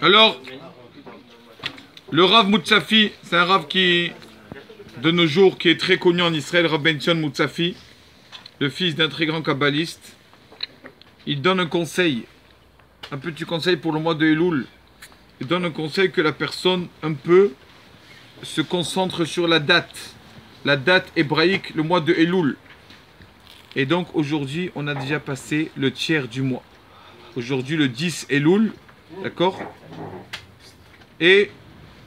Alors, le Rav Moutsafi, c'est un Rav qui, de nos jours, qui est très connu en Israël, Rav Benzion Moutsafi, le fils d'un très grand kabbaliste. Il donne un conseil, un petit conseil pour le mois de Elul. Il donne un conseil que la personne, un peu, se concentre sur la date hébraïque, le mois de Elul. Et donc, aujourd'hui, on a déjà passé le tiers du mois. Aujourd'hui, le 10 Elul, d'accord? Et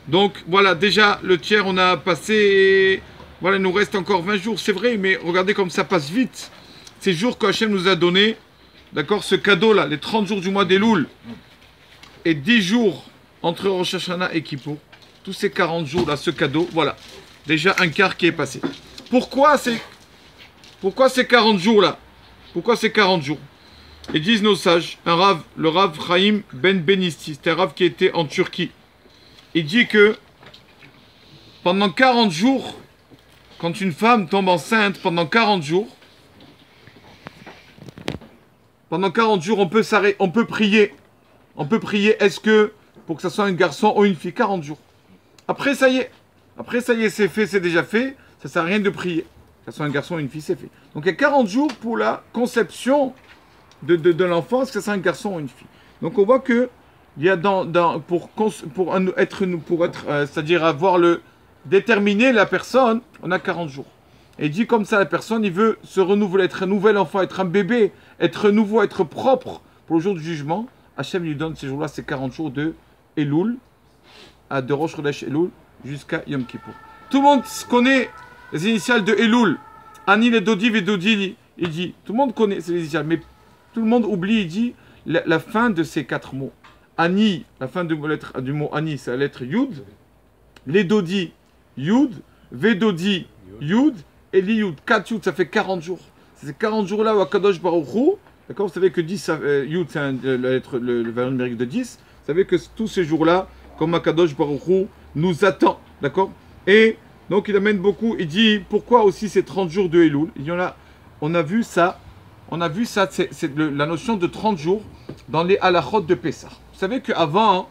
donc, voilà, déjà, le tiers, on a passé... Voilà, il nous reste encore 20 jours, c'est vrai, mais regardez comme ça passe vite. Ces jours que Hachem nous a donnés, d'accord, ce cadeau-là, les 30 jours du mois d'Elul, et 10 jours entre Rosh Hashanah et Kippour, tous ces 40 jours-là, ce cadeau, voilà, déjà un quart qui est passé. Pourquoi ces 40 jours-là? Pourquoi ces 40 jours? Et disent nos sages, le Rav Chaim Ben Benisti, c'est un Rav qui était en Turquie. Il dit que pendant 40 jours, quand une femme tombe enceinte pendant 40 jours, on peut prier. On peut prier, est-ce que, pour que ça soit un garçon ou une fille, 40 jours. Après, ça y est, c'est fait, c'est déjà fait. Ça ne sert à rien de prier. Que ce soit un garçon ou une fille, c'est fait. Donc, il y a 40 jours pour la conception de l'enfant, est-ce que c'est un garçon ou une fille. Donc, on voit que il y a c'est-à-dire déterminer la personne, on a 40 jours. Et dit comme ça, la personne, il veut se renouveler, être un nouvel enfant, être un bébé, être nouveau, être propre pour le jour du jugement. Hachem lui donne ces jours-là, ces 40 jours de Elul, de Rosh Chodesh Elul, jusqu'à Yom Kippour. Tout le monde connaît les initiales de Elul. Ani, le Dodiv et Dodili. Il dit, tout le monde connaît ces initiales, mais tout le monde oublie, il dit, la fin de ces 4 mots. Ani, la fin du mot Ani, c'est la lettre Yud. Les Dodi, Yud. Vedodi, Yud. Et l'Iyud, 4 Yud, ça fait 40 jours. C'est ces 40 jours-là où Akadosh Baruch Hu, d'accord, vous savez que 10, Yud, c'est le valeur numérique de 10. Vous savez que tous ces jours-là, comme Akadosh Baruch Hu nous attend, d'accord? Et donc il amène beaucoup, il dit, pourquoi aussi ces 30 jours de Elul? Il y en a, on a vu ça, c'est la notion de 30 jours dans les halachot de Pessah. Vous savez qu'avant,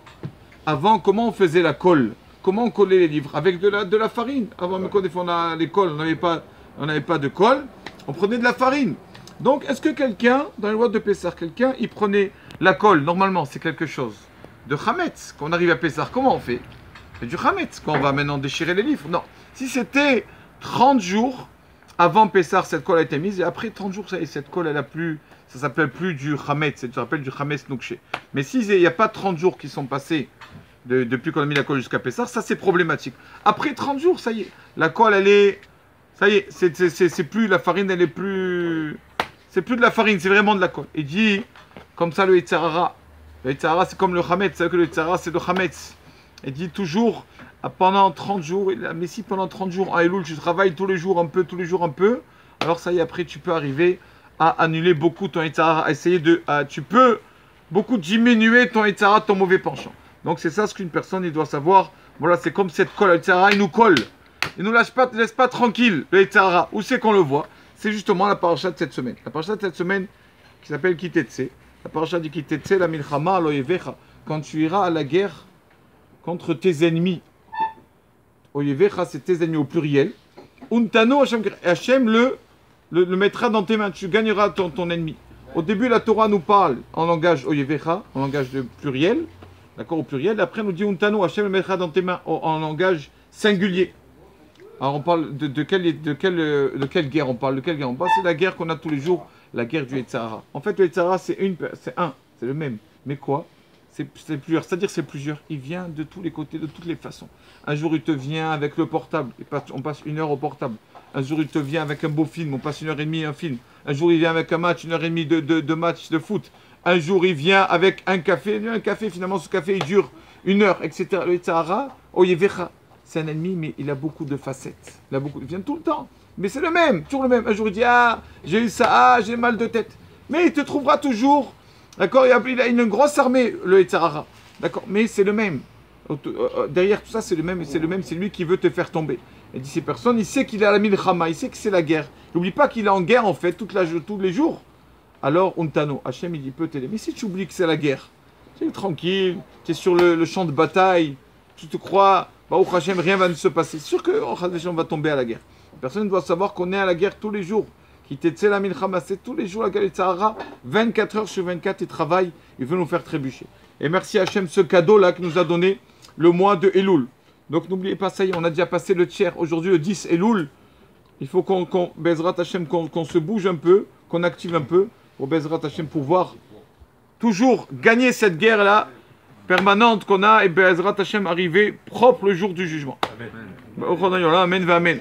comment on faisait la colle? Comment on collait les livres? Avec de la farine. Avant, mais quand on a l'école, on n'avait pas de colle, on prenait de la farine. Donc, est-ce que quelqu'un, dans les lois de Pessah, il prenait la colle? Normalement, c'est quelque chose de Hametz. Quand on arrive à Pessah, comment on fait? C'est du Hametz. Quand on va maintenant déchirer les livres. Non. Si c'était 30 jours avant Pessah, cette colle a été mise, et après 30 jours, cette colle, elle a plus, ça s'appelle plus du Hametz, ça s'appelle du Hametz Noukché. Mais s'il n'y a pas 30 jours qui sont passés depuis qu'on a mis la colle jusqu'à Pessah, ça c'est problématique. Après 30 jours, ça y est, la colle, elle est, ça y est, c'est plus, la farine, elle est plus, c'est plus de la farine, c'est vraiment de la colle. Il dit, comme ça, le Yitzhara, c'est comme le Hametz, c'est que le Yitzhara, c'est le Hametz. Il dit toujours, pendant 30 jours, mais si pendant 30 jours, en Elul, tu travailles tous les jours un peu, alors ça y est, après, tu peux arriver à annuler beaucoup ton Yitzhara, à essayer tu peux beaucoup diminuer ton Yitzhara, ton mauvais penchant. Donc c'est ça ce qu'une personne, il doit savoir. Voilà, c'est comme cette colle, le Yitzhara, il nous colle. Il ne nous laisse pas tranquille, le Yitzhara. Où c'est qu'on le voit? C'est justement la paracha de cette semaine. La paracha de cette semaine qui s'appelle Kitetse. La paracha du Kitetse, la milchama aloyevecha. Quand tu iras à la guerre contre tes ennemis. Oyevecha, c'est tes ennemis au pluriel. Untano, Hachem le mettra dans tes mains. Tu gagneras ton ennemi. Au début, la Torah nous parle en langage oyevecha, en langage de pluriel. D'accord, au pluriel. Après, nous dit Untano, Hachem le mettra dans tes mains en langage singulier. Alors, on parle de quelle guerre on parle? De quelle guerre on parle? C'est la guerre qu'on a tous les jours, la guerre du Yitzhara. En fait, le Yitzhara, c'est le même. Mais quoi? C'est plusieurs. C'est-à-dire c'est plusieurs. Il vient de tous les côtés, de toutes les façons. Un jour, il te vient avec le portable. On passe 1 heure au portable. Un jour, il te vient avec un beau film. On passe 1h30 un film. Un jour, il vient avec un match, 1h30 de match de foot. Un jour, il vient avec un café. Finalement, ce café, il dure 1 heure, etc. Le Yitzhara, Oyevecha, c'est un ennemi, mais il a beaucoup de facettes. Il vient tout le temps. Mais c'est le même, toujours le même. Un jour, il dit, j'ai eu ça, j'ai mal de tête. Mais il te trouvera toujours, d'accord, il a une grosse armée, le Yitzhara. D'accord, mais c'est le même. Derrière tout ça, c'est le même, c'est lui qui veut te faire tomber. Il dit, ces personnes, il sait qu'il est à la milchama, il sait que c'est la guerre. N'oublie pas qu'il est en guerre, en fait, tous les jours. alors Untano, Hachem il peut t'aider. Mais si tu oublies que c'est la guerre, tu es tranquille, tu es sur le champ de bataille, tu te crois, Baruch Hachem, rien va se passer. C'est sûr qu'on va tomber à la guerre. Personne doit savoir qu'on est à la guerre tous les jours. Qui t'était la milchama, c'est tous les jours la guerre de Sahara, 24 heures sur 24, il travaille, il veut nous faire trébucher. Et merci Hachem, ce cadeau-là que nous a donné le mois de Elul. Donc n'oubliez pas, ça y est, on a déjà passé le tiers. Aujourd'hui, le 10 Elul, il faut Bezrat Hachem, qu'on se bouge un peu, qu'on active un peu, pour Bezrat Hachem pouvoir toujours gagner cette guerre-là permanente qu'on a, et Bezrat Hachem arriver propre le jour du jugement. Amen. Amen.